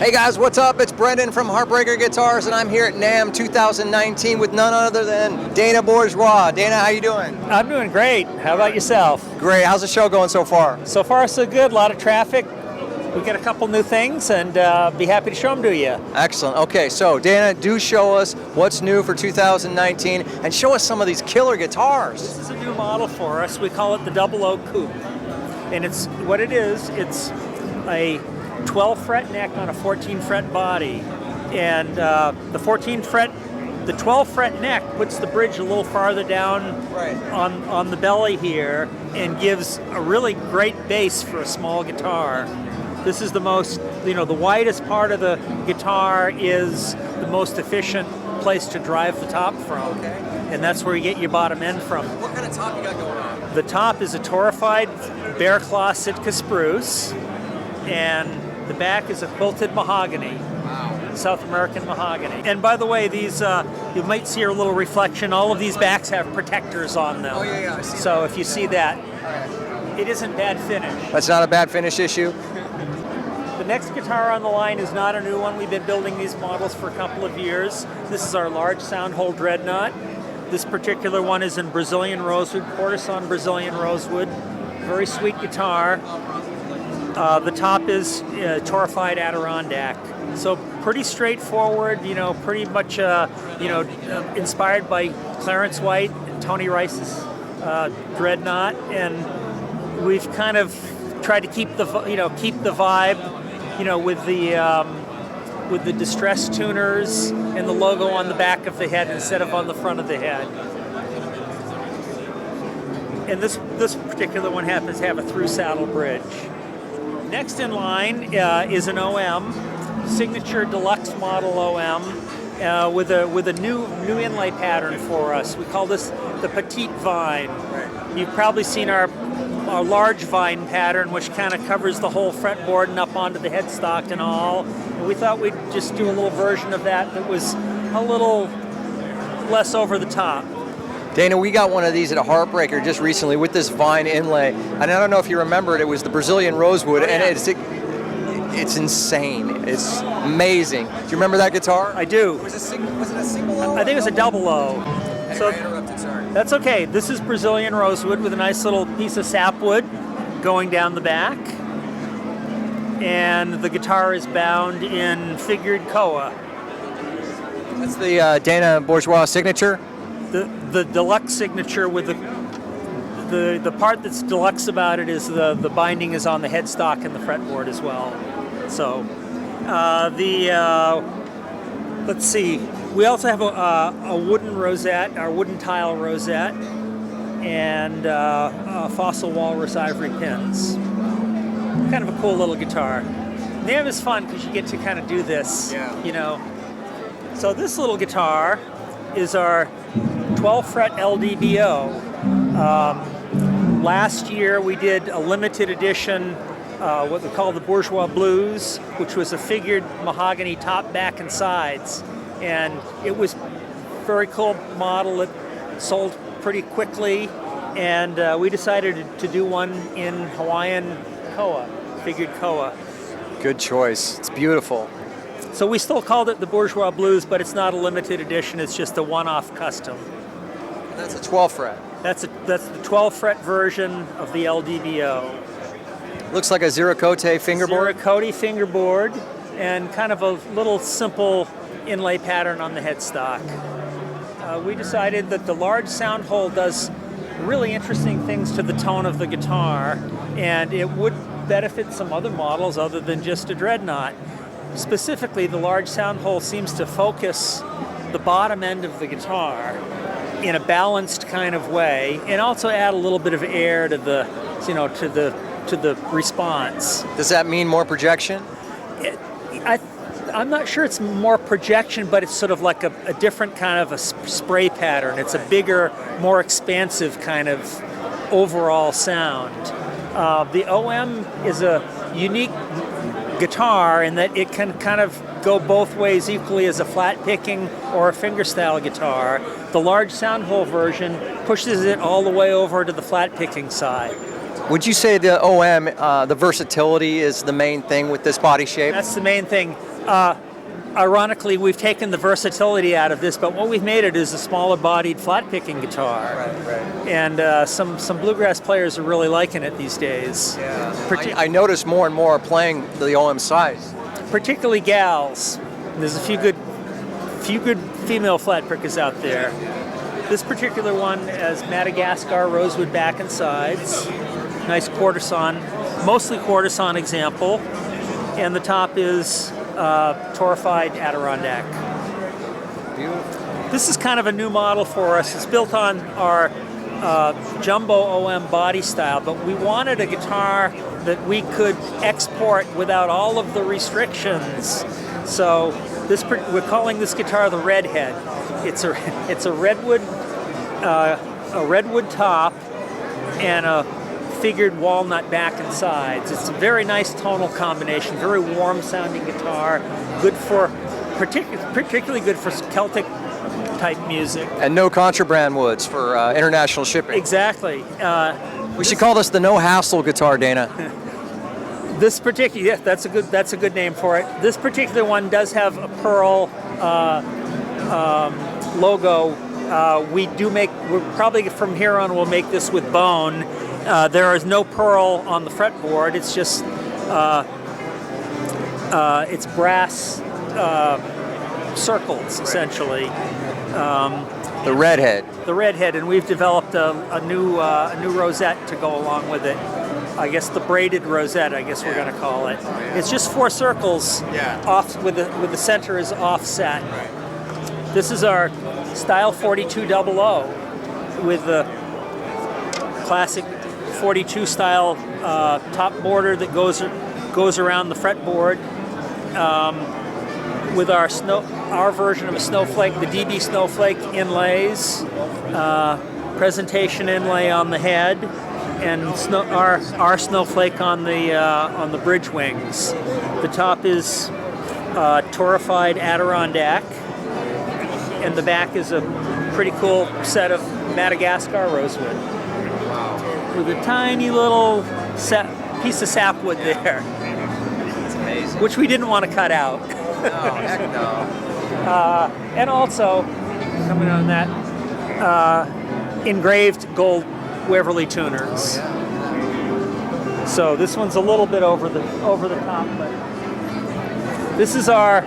Hey guys, what's up? It's Brendan from Heartbreaker Guitars, and I'm here at NAMM 2019 with none other than Dana Bourgeois. Dana, how you doing? I'm doing great. How about yourself? Great. How's the show going so far? So far, so good. A lot of traffic. We got a couple new things, and be happy to show them to you. Excellent. Okay, so Dana, do show us what's new for 2019, and show us some of these killer guitars. This is a new model for us. We call it the 00 Coupe, and it's what it is. It's a 12 fret neck on a 14 fret body, and the 12 fret neck puts the bridge a little farther down on the belly here and gives a really great bass for a small guitar. This is the most, the widest part of the guitar is the most efficient place to drive the top from. Okay. And that's where you get your bottom end from. What kind of top you got going on? The top is a torrefied bear claw Sitka spruce, and the back is a quilted mahogany. Wow. South American mahogany. And by the way, these, you might see a little reflection. All of these backs have protectors on them. Oh yeah, I see. So if you see that, it isn't bad finish. That's not a bad finish issue? The next guitar on the line is not a new one. We've been building these models for a couple of years. This is our large sound hole dreadnought. This particular one is in Brazilian rosewood, Portison Brazilian rosewood. Very sweet guitar. The top is torrefied Adirondack. So pretty straightforward, pretty much, inspired by Clarence White and Tony Rice's dreadnought, and we've kind of tried to keep the vibe, with the distress tuners and the logo on the back of the head instead of on the front of the head. And this particular one happens to have a through saddle bridge. Next in line is an OM, signature deluxe model OM, with a new inlay pattern for us. We call this the Petit Vibe. You've probably seen our large vine pattern, which kind of covers the whole fretboard and up onto the headstock and all. And we thought we'd just do a little version of that was a little less over the top. Dana, we got one of these at a Heartbreaker just recently with this vine inlay, and I don't know if you remember it was the Brazilian rosewood, and it's insane. It's amazing. Do you remember that guitar? I do. Was it a single O? I think it was a double O. So, I interrupted, sorry. That's okay. This is Brazilian rosewood with a nice little piece of sapwood going down the back, and the guitar is bound in figured koa. That's the Dana Bourgeois signature? The deluxe signature with the part that's deluxe about it is the binding is on the headstock and the fretboard as well. So let's see. We also have a wooden rosette, our wooden tile rosette, and fossil walrus ivory pins. Kind of a cool little guitar. NAMM is fun because you get to kind of do this, So this little guitar is our 12 fret LDBO. Last year we did a limited edition, what we call the Bourgeois Blues, which was a figured mahogany top, back, and sides. And it was a very cool model. It sold pretty quickly, and we decided to do one in Hawaiian koa, figured koa. Good choice. It's beautiful. So we still called it the Bourgeois Blues, but it's not a limited edition. It's just a one-off custom. That's a 12 fret. That's the 12 fret version of the LDBO. Looks like a Ziricote fingerboard. Ziricote fingerboard, and kind of a little simple inlay pattern on the headstock. We decided that the large sound hole does really interesting things to the tone of the guitar, and it would benefit some other models other than just a dreadnought. Specifically, the large sound hole seems to focus the bottom end of the guitar in a balanced kind of way, and also add a little bit of air to the, to the response. Does that mean more projection? I'm not sure it's more projection, but it's sort of like a different kind of a spray pattern. It's a bigger, more expansive kind of overall sound. The OM is a unique guitar in that it can kind of go both ways equally as a flat picking or a fingerstyle guitar. The large sound hole version pushes it all the way over to the flat picking side. Would you say the OM, the versatility is the main thing with this body shape? That's the main thing. Ironically, we've taken the versatility out of this, but what we've made it is a smaller-bodied flat-picking guitar. Right. And some bluegrass players are really liking it these days. Yeah. I notice more and more playing the OM size. Particularly gals. There's a few good female flat pickers out there. This particular one has Madagascar rosewood back and sides. Nice quartersawn, mostly quartersawn example. And the top is torrefied Adirondack. Beautiful. This is kind of a new model for us. It's built on our jumbo OM body style, but we wanted a guitar that we could export without all of the restrictions. So we're calling this guitar the Redhead. It's a redwood top and a figured walnut back and sides. It's a very nice tonal combination, very warm sounding guitar, good for particularly good for Celtic type music. And no contraband woods for international shipping. Exactly. We should call this the no hassle guitar, Dana. This particular, yeah, that's a good name for it. This particular one does have a pearl logo. We're probably from here on we'll make this with bone. There is no pearl on the fretboard. It's just it's brass circles essentially. The Redhead. The Redhead, and we've developed a new rosette to go along with it. I guess the braided rosette, I guess we're going to call it. It's just 4 circles off with the center is offset. Right. This is our Style 4200 with the classic 42 style top border that goes around the fretboard. With our version of a snowflake, the DB snowflake inlays, presentation inlay on the head, and our snowflake on the bridge wings. The top is torrefied Adirondack, and the back is a pretty cool set of Madagascar rosewood. Wow. With a tiny little piece of sapwood there. It's amazing. Which we didn't want to cut out. No, heck no. And also, coming on that, engraved gold Waverly tuners. Oh, yeah. So this one's a little bit over the top, but this is our.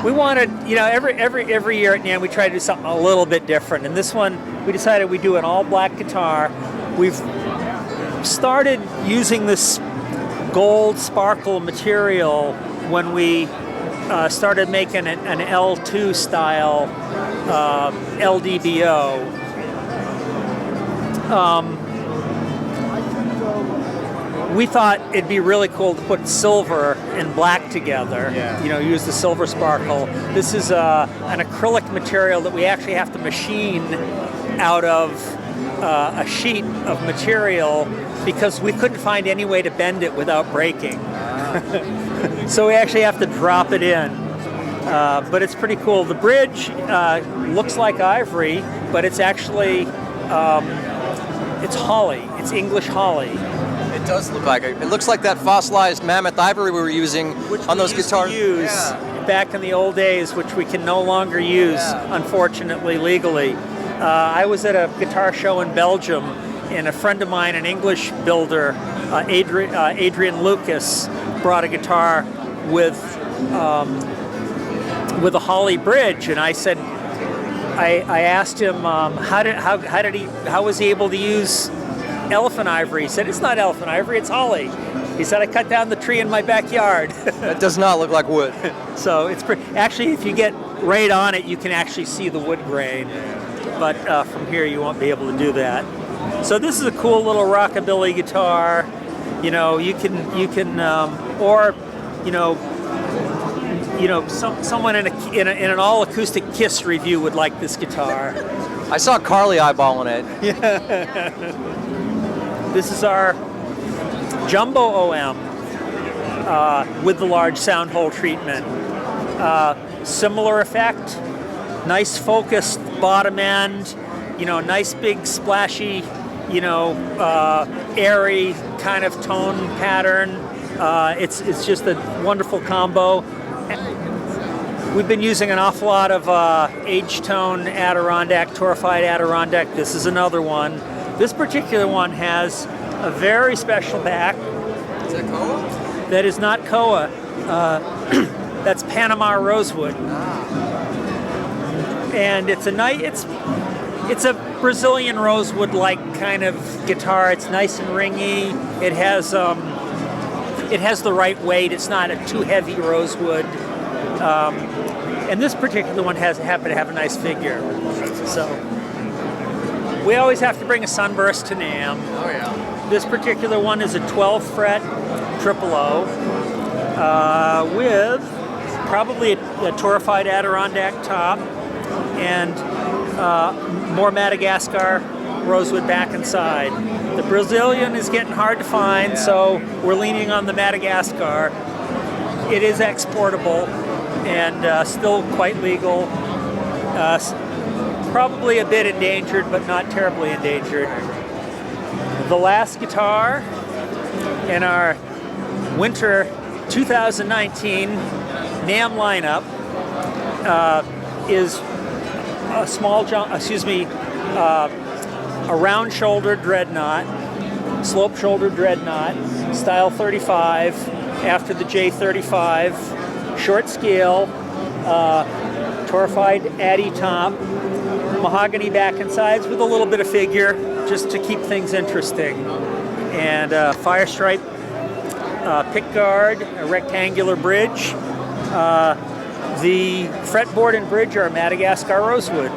We wanted, every year at NAMM we try to do something a little bit different, and this one we decided we'd do an all black guitar. We've started using this gold sparkle material when we started making an L2 style LDBO. We thought it'd be really cool to put silver and black together. Yeah. Use the silver sparkle. This is an acrylic material that we actually have to machine out of a sheet of material because we couldn't find any way to bend it without breaking. So we actually have to drop it in. But it's pretty cool. The bridge looks like ivory, but it's actually it's holly. It's English holly. It does look like it. It looks like that fossilized mammoth ivory we were using on those guitars. Back in the old days, which we can no longer use, unfortunately, legally. I was at a guitar show in Belgium, and a friend of mine, an English builder, Adrian Lucas, brought a guitar with a holly bridge, and I said, I asked him how was he able to use elephant ivory? He said, it's not elephant ivory, it's holly. He said, I cut down the tree in my backyard. That does not look like wood. So it's actually, if you get right on it, you can actually see the wood grain. But from here, you won't be able to do that. So this is a cool little rockabilly guitar. Someone in an all acoustic Kiss review would like this guitar. I saw Carly eyeballing it. Yeah. This is our jumbo OM with the large sound hole treatment. Similar effect, nice focused bottom end, nice big splashy, airy kind of tone pattern. It's just a wonderful combo. We've been using an awful lot of Age-Tone Adirondack, Torrefied Adirondack. This is another one. This particular one has a very special back. Is that Koa? That is not Koa. That's Panama rosewood. And it's a Brazilian rosewood-like kind of guitar. It's nice and ringy. It has the right weight. It's not a too heavy rosewood. And this particular one happened to have a nice figure. So we always have to bring a sunburst to NAMM. Oh yeah. This particular one is a 12 fret triple O with probably a Torrefied Adirondack top and more Madagascar rosewood back and side. The Brazilian is getting hard to find, so we're leaning on the Madagascar. It is exportable and still quite legal. Probably a bit endangered, but not terribly endangered. The last guitar in our winter 2019 NAMM lineup is a round-shouldered dreadnought, slope-shouldered dreadnought, style 35, after the J35, short scale, Torrefied Addy top, mahogany back and sides with a little bit of figure, just to keep things interesting. And fire stripe pick guard, a rectangular bridge. The fretboard and bridge are Madagascar rosewood.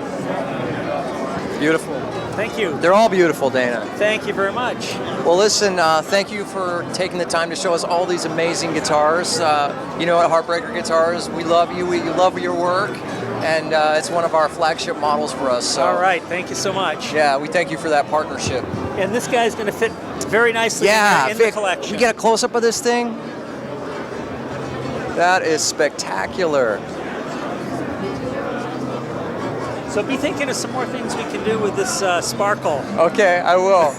Beautiful. Thank you. They're all beautiful, Dana. Thank you very much. Well, listen, thank you for taking the time to show us all these amazing guitars. You know, at Heartbreaker Guitars, we love you, we love your work, and it's one of our flagship models for us. So. All right, thank you so much. Yeah, we thank you for that partnership. And this guy's going to fit very nicely in the collection. We get a close-up of this thing? That is spectacular. So be thinking of some more things we can do with this sparkle. Okay, I will.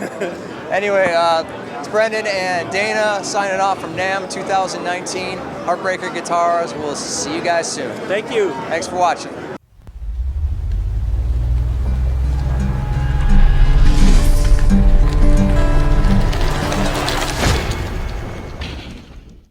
Anyway, it's Brendan and Dana signing off from NAMM 2019, Heartbreaker Guitars. We'll see you guys soon. Thank you. Thanks for watching.